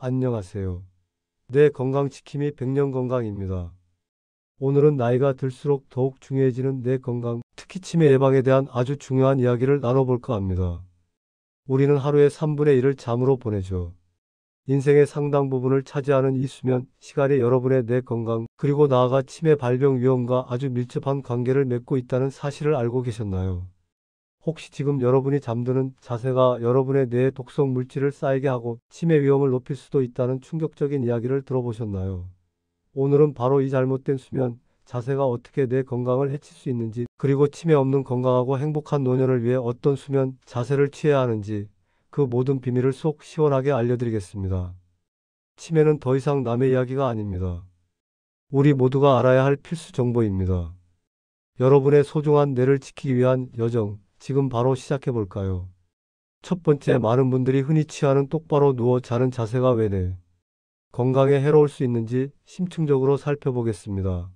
안녕하세요. 내 건강 지킴이 100년 건강입니다. 오늘은 나이가 들수록 더욱 중요해지는 내 건강, 특히 치매 예방에 대한 아주 중요한 이야기를 나눠볼까 합니다. 우리는 하루의 3분의 1을 잠으로 보내죠. 인생의 상당 부분을 차지하는 이 수면 시간이 여러분의 내 건강, 그리고 나아가 치매 발병 위험과 아주 밀접한 관계를 맺고 있다는 사실을 알고 계셨나요? 혹시 지금 여러분이 잠드는 자세가 여러분의 뇌에 독성 물질을 쌓이게 하고 치매 위험을 높일 수도 있다는 충격적인 이야기를 들어보셨나요? 오늘은 바로 이 잘못된 수면, 자세가 어떻게 내 건강을 해칠 수 있는지, 그리고 치매 없는 건강하고 행복한 노년을 위해 어떤 수면, 자세를 취해야 하는지, 그 모든 비밀을 속 시원하게 알려드리겠습니다. 치매는 더 이상 남의 이야기가 아닙니다. 우리 모두가 알아야 할 필수 정보입니다. 여러분의 소중한 뇌를 지키기 위한 여정, 지금 바로 시작해 볼까요? 첫 번째, 많은 분들이 흔히 취하는 똑바로 누워 자는 자세가 왜 뇌 건강에 해로울 수 있는지 심층적으로 살펴보겠습니다.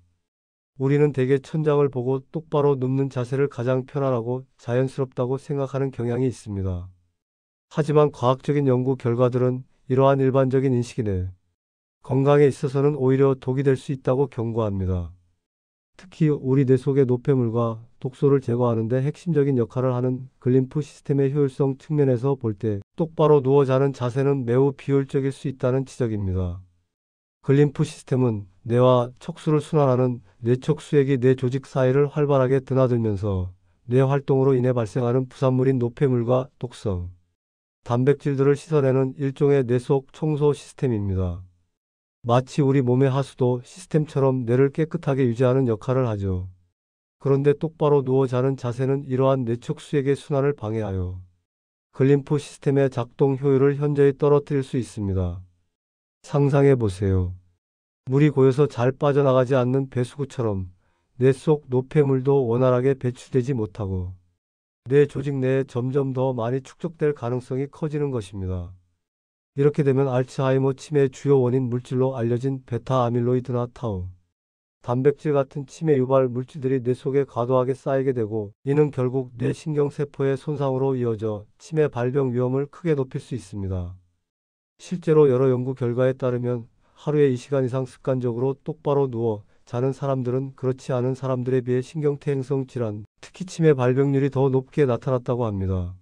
우리는 대개 천장을 보고 똑바로 눕는 자세를 가장 편안하고 자연스럽다고 생각하는 경향이 있습니다. 하지만 과학적인 연구 결과들은 이러한 일반적인 인식이 뇌 건강에 있어서는 오히려 독이 될 수 있다고 경고합니다. 특히 우리 뇌 속의 노폐물과 독소를 제거하는 데 핵심적인 역할을 하는 글림프 시스템의 효율성 측면에서 볼 때 똑바로 누워 자는 자세는 매우 비효율적일 수 있다는 지적입니다. 글림프 시스템은 뇌와 척수를 순환하는 뇌척 수액이 뇌 조직 사이를 활발하게 드나들면서 뇌 활동으로 인해 발생하는 부산물인 노폐물과 독성, 단백질들을 씻어내는 일종의 뇌 속 청소 시스템입니다. 마치 우리 몸의 하수도 시스템처럼 뇌를 깨끗하게 유지하는 역할을 하죠. 그런데 똑바로 누워 자는 자세는 이러한 뇌척 수액의 순환을 방해하여 글림프 시스템의 작동 효율을 현저히 떨어뜨릴 수 있습니다. 상상해 보세요. 물이 고여서 잘 빠져나가지 않는 배수구처럼 뇌 속 노폐물도 원활하게 배출되지 못하고 뇌 조직 내에 점점 더 많이 축적될 가능성이 커지는 것입니다. 이렇게 되면 알츠하이머 치매의 주요 원인 물질로 알려진 베타 아밀로이드나 타우, 단백질 같은 치매 유발 물질들이 뇌 속에 과도하게 쌓이게 되고 이는 결국 뇌 신경세포의 손상으로 이어져 치매 발병 위험을 크게 높일 수 있습니다. 실제로 여러 연구 결과에 따르면 하루에 2시간 이상 습관적으로 똑바로 누워 자는 사람들은 그렇지 않은 사람들에 비해 신경퇴행성 질환, 특히 치매 발병률이 더 높게 나타났다고 합니다.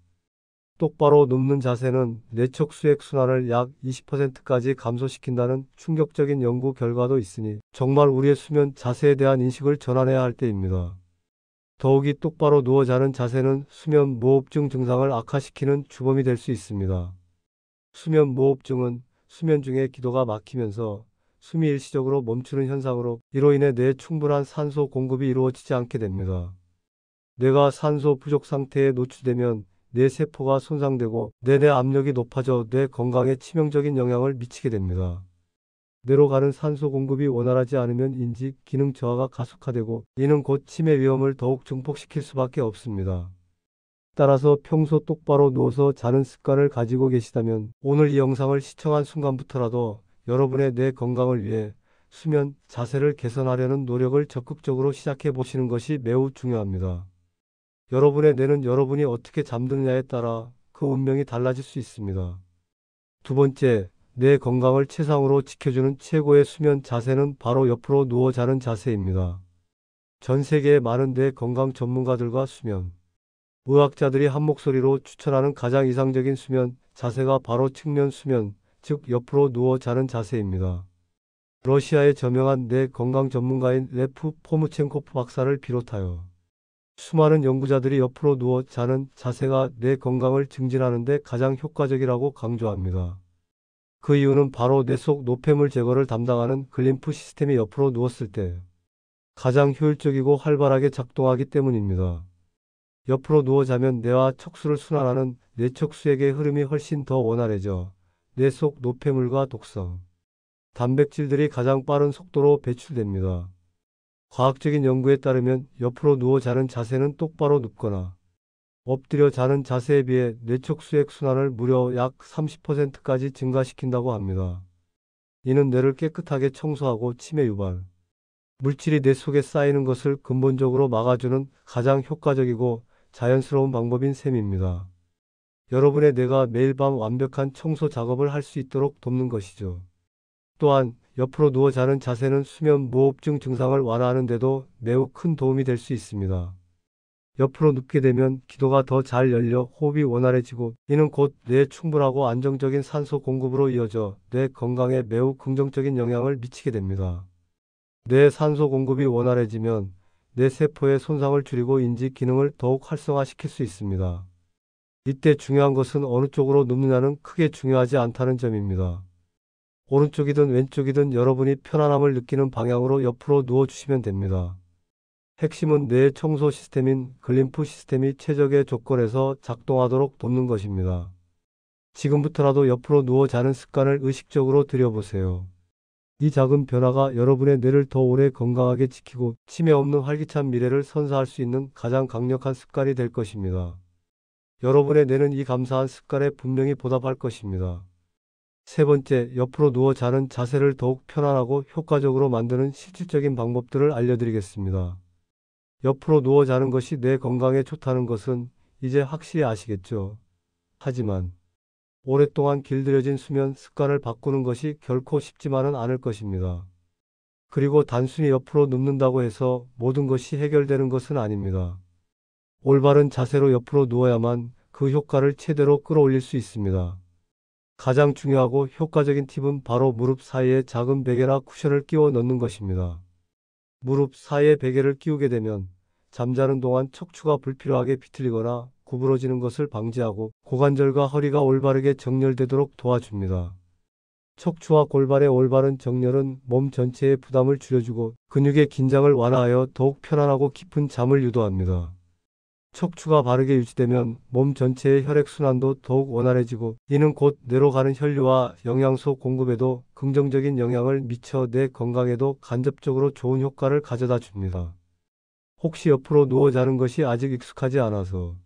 똑바로 눕는 자세는 뇌척 수액 순환을 약 20%까지 감소시킨다는 충격적인 연구 결과도 있으니 정말 우리의 수면 자세에 대한 인식을 전환해야 할 때입니다. 더욱이 똑바로 누워 자는 자세는 수면 무호흡증 증상을 악화시키는 주범이 될 수 있습니다. 수면 무호흡증은 수면 중에 기도가 막히면서 숨이 일시적으로 멈추는 현상으로 이로 인해 뇌에 충분한 산소 공급이 이루어지지 않게 됩니다. 뇌가 산소 부족 상태에 노출되면 뇌 세포가 손상되고 뇌내 압력이 높아져 뇌 건강에 치명적인 영향을 미치게 됩니다. 뇌로 가는 산소 공급이 원활하지 않으면 인지 기능 저하가 가속화되고 이는 곧 치매 위험을 더욱 증폭시킬 수밖에 없습니다. 따라서 평소 똑바로 누워서 자는 습관을 가지고 계시다면 오늘 이 영상을 시청한 순간부터라도 여러분의 뇌 건강을 위해 수면 자세를 개선하려는 노력을 적극적으로 시작해 보시는 것이 매우 중요합니다. 여러분의 뇌는 여러분이 어떻게 잠드느냐에 따라 그 운명이 달라질 수 있습니다. 두 번째, 뇌 건강을 최상으로 지켜주는 최고의 수면 자세는 바로 옆으로 누워 자는 자세입니다. 전 세계의 많은 뇌 건강 전문가들과 수면 의학자들이 한 목소리로 추천하는 가장 이상적인 수면 자세가 바로 측면 수면, 즉 옆으로 누워 자는 자세입니다. 러시아의 저명한 뇌 건강 전문가인 레프 포무첸코프 박사를 비롯하여 수많은 연구자들이 옆으로 누워 자는 자세가 뇌 건강을 증진하는 데 가장 효과적이라고 강조합니다. 그 이유는 바로 뇌 속 노폐물 제거를 담당하는 글림프 시스템이 옆으로 누웠을 때 가장 효율적이고 활발하게 작동하기 때문입니다. 옆으로 누워 자면 뇌와 척수를 순환하는 뇌척 수액의 흐름이 훨씬 더 원활해져 뇌 속 노폐물과 독성, 단백질들이 가장 빠른 속도로 배출됩니다. 과학적인 연구에 따르면 옆으로 누워 자는 자세는 똑바로 눕거나 엎드려 자는 자세에 비해 뇌척 수액 순환을 무려 약 30%까지 증가시킨다고 합니다. 이는 뇌를 깨끗하게 청소하고 치매 유발, 물질이 뇌 속에 쌓이는 것을 근본적으로 막아주는 가장 효과적이고 자연스러운 방법인 셈입니다. 여러분의 뇌가 매일 밤 완벽한 청소 작업을 할 수 있도록 돕는 것이죠. 또한 옆으로 누워 자는 자세는 수면 무호흡증 증상을 완화하는 데도 매우 큰 도움이 될 수 있습니다. 옆으로 눕게 되면 기도가 더 잘 열려 호흡이 원활해지고 이는 곧 뇌에 충분하고 안정적인 산소 공급으로 이어져 뇌 건강에 매우 긍정적인 영향을 미치게 됩니다. 뇌 산소 공급이 원활해지면 뇌 세포의 손상을 줄이고 인지 기능을 더욱 활성화시킬 수 있습니다. 이때 중요한 것은 어느 쪽으로 눕느냐는 크게 중요하지 않다는 점입니다. 오른쪽이든 왼쪽이든 여러분이 편안함을 느끼는 방향으로 옆으로 누워주시면 됩니다. 핵심은 뇌의 청소 시스템인 글림프 시스템이 최적의 조건에서 작동하도록 돕는 것입니다. 지금부터라도 옆으로 누워 자는 습관을 의식적으로 들여보세요. 이 작은 변화가 여러분의 뇌를 더 오래 건강하게 지키고 치매 없는 활기찬 미래를 선사할 수 있는 가장 강력한 습관이 될 것입니다. 여러분의 뇌는 이 감사한 습관에 분명히 보답할 것입니다. 세 번째, 옆으로 누워 자는 자세를 더욱 편안하고 효과적으로 만드는 실질적인 방법들을 알려드리겠습니다. 옆으로 누워 자는 것이 뇌 건강에 좋다는 것은 이제 확실히 아시겠죠? 하지만 오랫동안 길들여진 수면 습관을 바꾸는 것이 결코 쉽지만은 않을 것입니다. 그리고 단순히 옆으로 눕는다고 해서 모든 것이 해결되는 것은 아닙니다. 올바른 자세로 옆으로 누워야만 그 효과를 최대로 끌어올릴 수 있습니다. 가장 중요하고 효과적인 팁은 바로 무릎 사이에 작은 베개나 쿠션을 끼워 넣는 것입니다. 무릎 사이에 베개를 끼우게 되면 잠자는 동안 척추가 불필요하게 비틀리거나 구부러지는 것을 방지하고 고관절과 허리가 올바르게 정렬되도록 도와줍니다. 척추와 골반의 올바른 정렬은 몸 전체의 부담을 줄여주고 근육의 긴장을 완화하여 더욱 편안하고 깊은 잠을 유도합니다. 척추가 바르게 유지되면 몸 전체의 혈액순환도 더욱 원활해지고 이는 곧 뇌로 가는 혈류와 영양소 공급에도 긍정적인 영향을 미쳐 뇌 건강에도 간접적으로 좋은 효과를 가져다 줍니다. 혹시 옆으로 누워 자는 것이 아직 익숙하지 않아서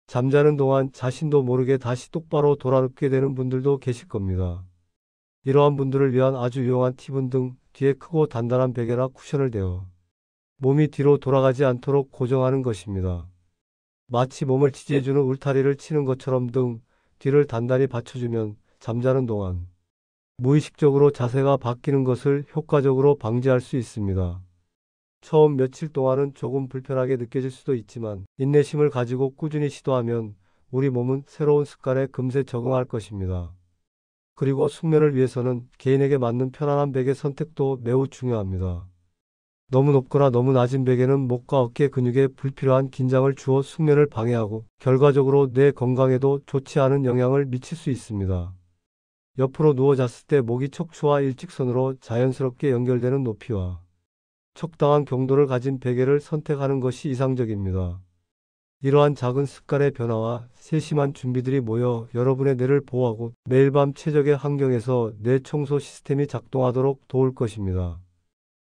잠자는 동안 자신도 모르게 다시 똑바로 돌아눕게 되는 분들도 계실 겁니다. 이러한 분들을 위한 아주 유용한 팁은 등 뒤에 크고 단단한 베개나 쿠션을 대어 몸이 뒤로 돌아가지 않도록 고정하는 것입니다. 마치 몸을 지지해주는 울타리를 치는 것처럼 등 뒤를 단단히 받쳐주면 잠자는 동안 무의식적으로 자세가 바뀌는 것을 효과적으로 방지할 수 있습니다. 처음 며칠 동안은 조금 불편하게 느껴질 수도 있지만 인내심을 가지고 꾸준히 시도하면 우리 몸은 새로운 습관에 금세 적응할 것입니다. 그리고 숙면을 위해서는 개인에게 맞는 편안한 베개 선택도 매우 중요합니다. 너무 높거나 너무 낮은 베개는 목과 어깨 근육에 불필요한 긴장을 주어 숙면을 방해하고 결과적으로 뇌 건강에도 좋지 않은 영향을 미칠 수 있습니다. 옆으로 누워 잤을 때 목이 척추와 일직선으로 자연스럽게 연결되는 높이와 적당한 경도를 가진 베개를 선택하는 것이 이상적입니다. 이러한 작은 습관의 변화와 세심한 준비들이 모여 여러분의 뇌를 보호하고 매일 밤 최적의 환경에서 뇌 청소 시스템이 작동하도록 도울 것입니다.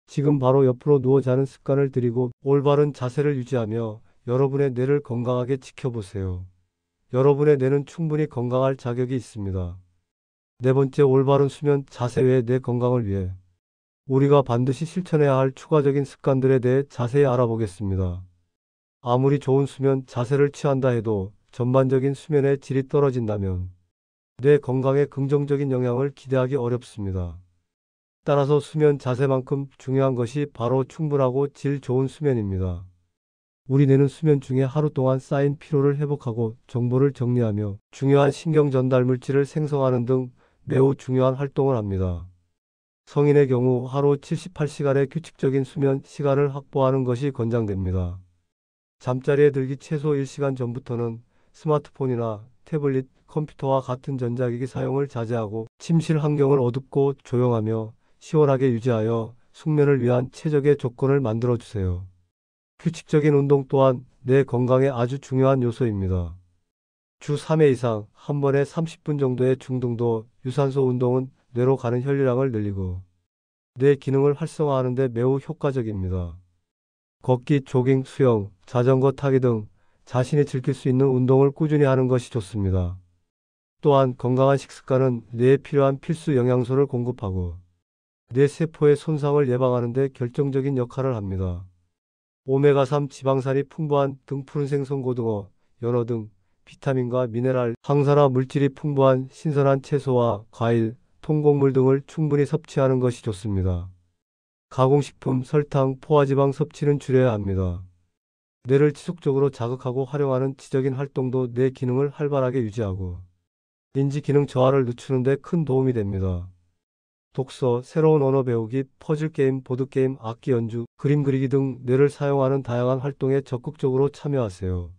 지금 바로 옆으로 누워 자는 습관을 들이고 올바른 자세를 유지하며 여러분의 뇌를 건강하게 지켜보세요. 여러분의 뇌는 충분히 건강할 자격이 있습니다. 네 번째, 올바른 수면 자세 외에 뇌 건강을 위해 우리가 반드시 실천해야 할 추가적인 습관들에 대해 자세히 알아보겠습니다. 아무리 좋은 수면 자세를 취한다 해도 전반적인 수면의 질이 떨어진다면 뇌 건강에 긍정적인 영향을 기대하기 어렵습니다. 따라서 수면 자세만큼 중요한 것이 바로 충분하고 질 좋은 수면입니다. 우리 뇌는 수면 중에 하루 동안 쌓인 피로를 회복하고 정보를 정리하며 중요한 신경 전달 물질을 생성하는 등 매우 중요한 활동을 합니다. 성인의 경우 하루 78시간의 규칙적인 수면 시간을 확보하는 것이 권장됩니다. 잠자리에 들기 최소 1시간 전부터는 스마트폰이나 태블릿, 컴퓨터와 같은 전자기기 사용을 자제하고 침실 환경을 어둡고 조용하며 시원하게 유지하여 숙면을 위한 최적의 조건을 만들어 주세요. 규칙적인 운동 또한 뇌 건강에 아주 중요한 요소입니다. 주 3회 이상 한 번에 30분 정도의 중등도 유산소 운동은 뇌로 가는 혈류량을 늘리고 뇌 기능을 활성화하는 데 매우 효과적입니다. 걷기, 조깅, 수영, 자전거 타기 등 자신이 즐길 수 있는 운동을 꾸준히 하는 것이 좋습니다. 또한 건강한 식습관은 뇌에 필요한 필수 영양소를 공급하고 뇌 세포의 손상을 예방하는 데 결정적인 역할을 합니다. 오메가3 지방산이 풍부한 등푸른생 송고등어, 연어 등 비타민과 미네랄, 항산화 물질이 풍부한 신선한 채소와 과일, 통곡물 등을 충분히 섭취하는 것이 좋습니다. 가공식품, 설탕, 포화지방 섭취는 줄여야 합니다. 뇌를 지속적으로 자극하고 활용하는 지적인 활동도 뇌 기능을 활발하게 유지하고 인지 기능 저하를 늦추는 데 큰 도움이 됩니다. 독서, 새로운 언어 배우기, 퍼즐 게임, 보드 게임, 악기 연주, 그림 그리기 등 뇌를 사용하는 다양한 활동에 적극적으로 참여하세요.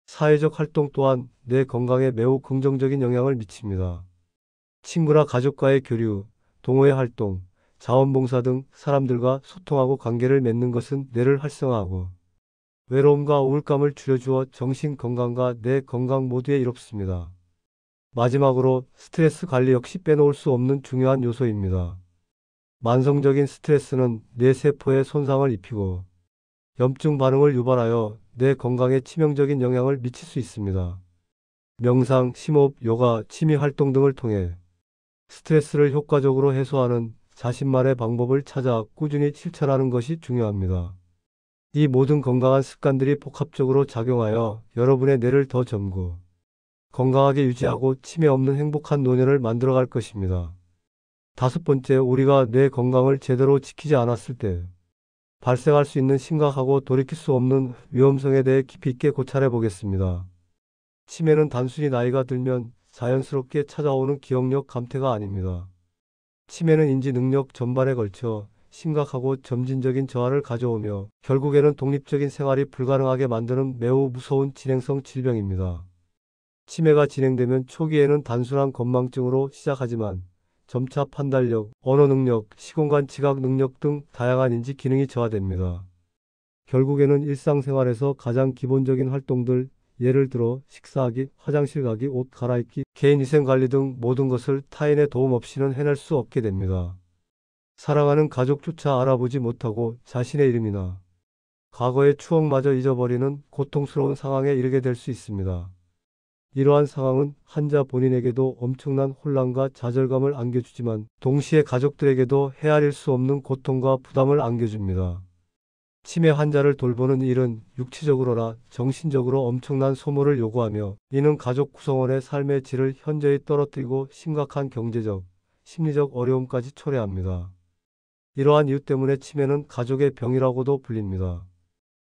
사회적 활동 또한 뇌 건강에 매우 긍정적인 영향을 미칩니다. 친구나 가족과의 교류, 동호회 활동, 자원봉사 등 사람들과 소통하고 관계를 맺는 것은 뇌를 활성화하고 외로움과 우울감을 줄여주어 정신 건강과 뇌 건강 모두에 이롭습니다. 마지막으로 스트레스 관리 역시 빼놓을 수 없는 중요한 요소입니다. 만성적인 스트레스는 뇌 세포에 손상을 입히고 염증 반응을 유발하여 뇌 건강에 치명적인 영향을 미칠 수 있습니다. 명상, 심호흡, 요가, 취미 활동 등을 통해 스트레스를 효과적으로 해소하는 자신만의 방법을 찾아 꾸준히 실천하는 것이 중요합니다. 이 모든 건강한 습관들이 복합적으로 작용하여 여러분의 뇌를 더 젊고 건강하게 유지하고 치매 없는 행복한 노년을 만들어갈 것입니다. 다섯 번째, 우리가 뇌 건강을 제대로 지키지 않았을 때 발생할 수 있는 심각하고 돌이킬 수 없는 위험성에 대해 깊이 있게 고찰해 보겠습니다. 치매는 단순히 나이가 들면 자연스럽게 찾아오는 기억력 감퇴가 아닙니다. 치매는 인지 능력 전반에 걸쳐 심각하고 점진적인 저하를 가져오며 결국에는 독립적인 생활이 불가능하게 만드는 매우 무서운 진행성 질병입니다. 치매가 진행되면 초기에는 단순한 건망증으로 시작하지만 점차 판단력, 언어 능력, 시공간 지각 능력 등 다양한 인지 기능이 저하됩니다. 결국에는 일상생활에서 가장 기본적인 활동들, 예를 들어 식사하기, 화장실 가기, 옷 갈아입기, 개인위생관리 등 모든 것을 타인의 도움 없이는 해낼 수 없게 됩니다. 사랑하는 가족조차 알아보지 못하고 자신의 이름이나 과거의 추억마저 잊어버리는 고통스러운 상황에 이르게 될 수 있습니다. 이러한 상황은 환자 본인에게도 엄청난 혼란과 좌절감을 안겨주지만 동시에 가족들에게도 헤아릴 수 없는 고통과 부담을 안겨줍니다. 치매 환자를 돌보는 일은 육체적으로나 정신적으로 엄청난 소모를 요구하며 이는 가족 구성원의 삶의 질을 현저히 떨어뜨리고 심각한 경제적, 심리적 어려움까지 초래합니다. 이러한 이유 때문에 치매는 가족의 병이라고도 불립니다.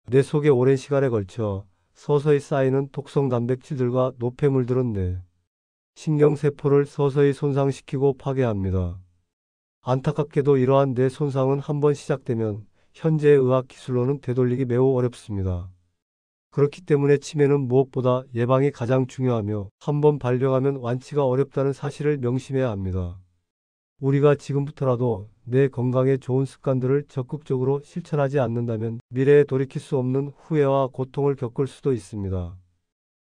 뇌 속에 오랜 시간에 걸쳐 서서히 쌓이는 독성 단백질들과 노폐물들은 뇌, 신경세포를 서서히 손상시키고 파괴합니다. 안타깝게도 이러한 뇌 손상은 한번 시작되면 현재의 의학 기술로는 되돌리기 매우 어렵습니다. 그렇기 때문에 치매는 무엇보다 예방이 가장 중요하며 한번 발병하면 완치가 어렵다는 사실을 명심해야 합니다. 우리가 지금부터라도 뇌 건강에 좋은 습관들을 적극적으로 실천하지 않는다면 미래에 돌이킬 수 없는 후회와 고통을 겪을 수도 있습니다.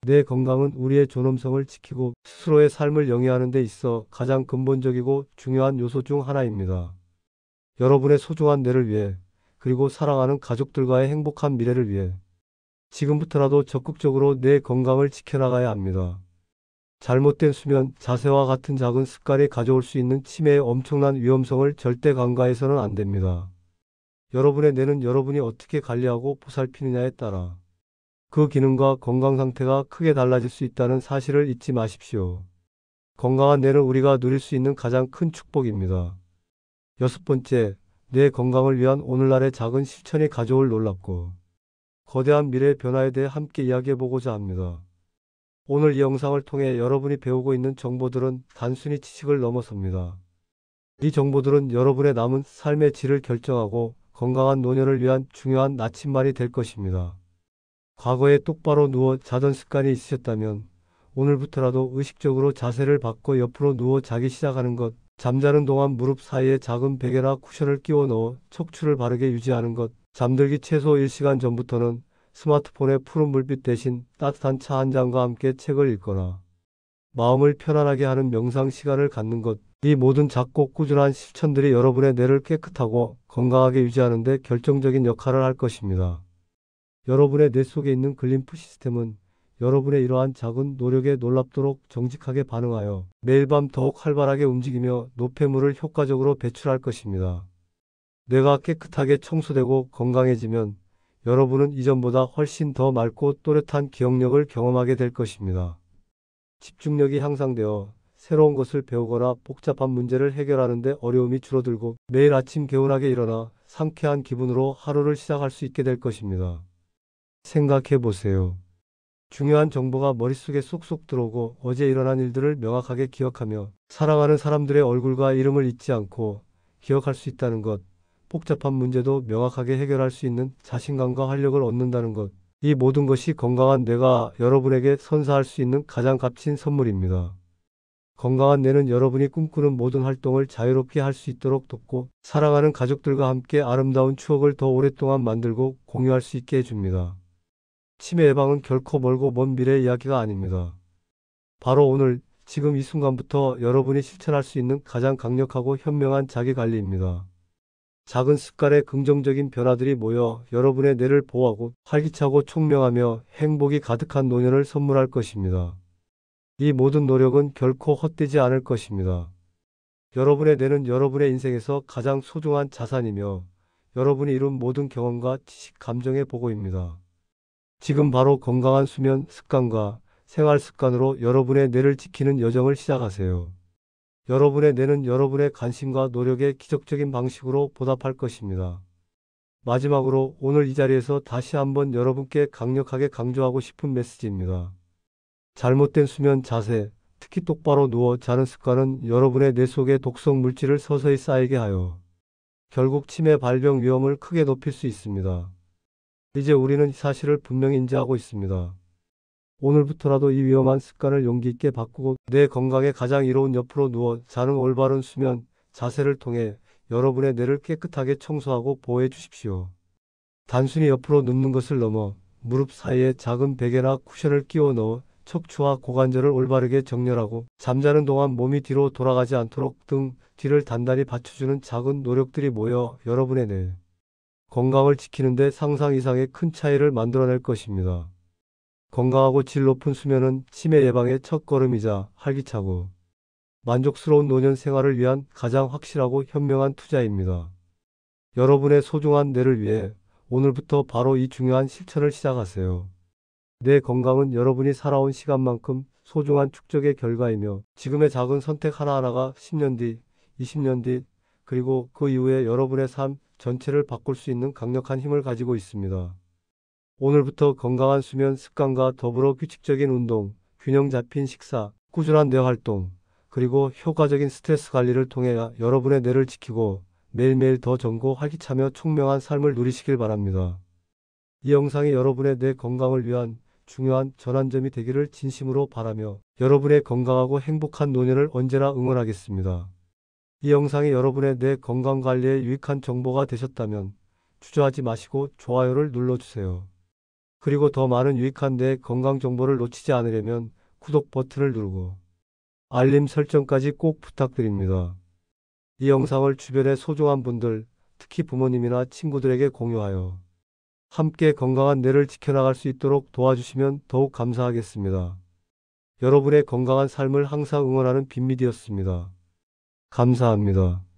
뇌 건강은 우리의 존엄성을 지키고 스스로의 삶을 영위하는 데 있어 가장 근본적이고 중요한 요소 중 하나입니다. 여러분의 소중한 뇌를 위해 그리고 사랑하는 가족들과의 행복한 미래를 위해 지금부터라도 적극적으로 뇌 건강을 지켜나가야 합니다. 잘못된 수면, 자세와 같은 작은 습관이 가져올 수 있는 치매의 엄청난 위험성을 절대 간과해서는 안 됩니다. 여러분의 뇌는 여러분이 어떻게 관리하고 보살피느냐에 따라 그 기능과 건강 상태가 크게 달라질 수 있다는 사실을 잊지 마십시오. 건강한 뇌는 우리가 누릴 수 있는 가장 큰 축복입니다. 여섯 번째, 뇌 건강을 위한 오늘날의 작은 실천이 가져올 놀랍고 거대한 미래의 변화에 대해 함께 이야기해보고자 합니다. 오늘 이 영상을 통해 여러분이 배우고 있는 정보들은 단순히 지식을 넘어섭니다. 이 정보들은 여러분의 남은 삶의 질을 결정하고 건강한 노년을 위한 중요한 나침반이 될 것입니다. 과거에 똑바로 누워 자던 습관이 있으셨다면 오늘부터라도 의식적으로 자세를 바꿔 옆으로 누워 자기 시작하는 것, 잠자는 동안 무릎 사이에 작은 베개나 쿠션을 끼워 넣어 척추를 바르게 유지하는 것, 잠들기 최소 1시간 전부터는 스마트폰의 푸른 불빛 대신 따뜻한 차 한 잔과 함께 책을 읽거나 마음을 편안하게 하는 명상 시간을 갖는 것, 이 모든 작고 꾸준한 실천들이 여러분의 뇌를 깨끗하고 건강하게 유지하는 데 결정적인 역할을 할 것입니다. 여러분의 뇌 속에 있는 글림프 시스템은 여러분의 이러한 작은 노력에 놀랍도록 정직하게 반응하여 매일 밤 더욱 활발하게 움직이며 노폐물을 효과적으로 배출할 것입니다. 뇌가 깨끗하게 청소되고 건강해지면 여러분은 이전보다 훨씬 더 맑고 또렷한 기억력을 경험하게 될 것입니다. 집중력이 향상되어 새로운 것을 배우거나 복잡한 문제를 해결하는 데 어려움이 줄어들고 매일 아침 개운하게 일어나 상쾌한 기분으로 하루를 시작할 수 있게 될 것입니다. 생각해 보세요. 중요한 정보가 머릿속에 쏙쏙 들어오고 어제 일어난 일들을 명확하게 기억하며 사랑하는 사람들의 얼굴과 이름을 잊지 않고 기억할 수 있다는 것, 복잡한 문제도 명확하게 해결할 수 있는 자신감과 활력을 얻는다는 것, 이 모든 것이 건강한 뇌가 여러분에게 선사할 수 있는 가장 값진 선물입니다. 건강한 뇌는 여러분이 꿈꾸는 모든 활동을 자유롭게 할 수 있도록 돕고 사랑하는 가족들과 함께 아름다운 추억을 더 오랫동안 만들고 공유할 수 있게 해줍니다. 치매 예방은 결코 멀고 먼 미래의 이야기가 아닙니다. 바로 오늘, 지금 이 순간부터 여러분이 실천할 수 있는 가장 강력하고 현명한 자기관리입니다. 작은 습관의 긍정적인 변화들이 모여 여러분의 뇌를 보호하고 활기차고 총명하며 행복이 가득한 노년을 선물할 것입니다. 이 모든 노력은 결코 헛되지 않을 것입니다. 여러분의 뇌는 여러분의 인생에서 가장 소중한 자산이며 여러분이 이룬 모든 경험과 지식, 감정의 보고입니다. 지금 바로 건강한 수면 습관과 생활 습관으로 여러분의 뇌를 지키는 여정을 시작하세요. 여러분의 뇌는 여러분의 관심과 노력에 기적적인 방식으로 보답할 것입니다. 마지막으로 오늘 이 자리에서 다시 한번 여러분께 강력하게 강조하고 싶은 메시지입니다. 잘못된 수면 자세, 특히 똑바로 누워 자는 습관은 여러분의 뇌 속에 독성 물질을 서서히 쌓이게 하여 결국 치매 발병 위험을 크게 높일 수 있습니다. 이제 우리는 이 사실을 분명히 인지하고 있습니다. 오늘부터라도 이 위험한 습관을 용기 있게 바꾸고 뇌 건강에 가장 이로운 옆으로 누워 자는 올바른 수면 자세를 통해 여러분의 뇌를 깨끗하게 청소하고 보호해 주십시오. 단순히 옆으로 눕는 것을 넘어 무릎 사이에 작은 베개나 쿠션을 끼워 넣어 척추와 고관절을 올바르게 정렬하고 잠자는 동안 몸이 뒤로 돌아가지 않도록 등 뒤를 단단히 받쳐주는 작은 노력들이 모여 여러분의 뇌 건강을 지키는 데 상상 이상의 큰 차이를 만들어낼 것입니다. 건강하고 질 높은 수면은 치매 예방의 첫걸음이자 활기차고 만족스러운 노년 생활을 위한 가장 확실하고 현명한 투자입니다. 여러분의 소중한 뇌를 위해 오늘부터 바로 이 중요한 실천을 시작하세요. 뇌 건강은 여러분이 살아온 시간만큼 소중한 축적의 결과이며 지금의 작은 선택 하나하나가 10년 뒤, 20년 뒤, 그리고 그 이후에 여러분의 삶 전체를 바꿀 수 있는 강력한 힘을 가지고 있습니다. 오늘부터 건강한 수면 습관과 더불어 규칙적인 운동, 균형 잡힌 식사, 꾸준한 뇌 활동, 그리고 효과적인 스트레스 관리를 통해 여러분의 뇌를 지키고 매일매일 더 젊고 활기차며 총명한 삶을 누리시길 바랍니다. 이 영상이 여러분의 뇌 건강을 위한 중요한 전환점이 되기를 진심으로 바라며 여러분의 건강하고 행복한 노년을 언제나 응원하겠습니다. 이 영상이 여러분의 뇌 건강 관리에 유익한 정보가 되셨다면 주저하지 마시고 좋아요를 눌러주세요. 그리고 더 많은 유익한 뇌 건강 정보를 놓치지 않으려면 구독 버튼을 누르고 알림 설정까지 꼭 부탁드립니다. 이 영상을 주변의 소중한 분들, 특히 부모님이나 친구들에게 공유하여 함께 건강한 뇌를 지켜나갈 수 있도록 도와주시면 더욱 감사하겠습니다. 여러분의 건강한 삶을 항상 응원하는 빈미디였습니다. 감사합니다.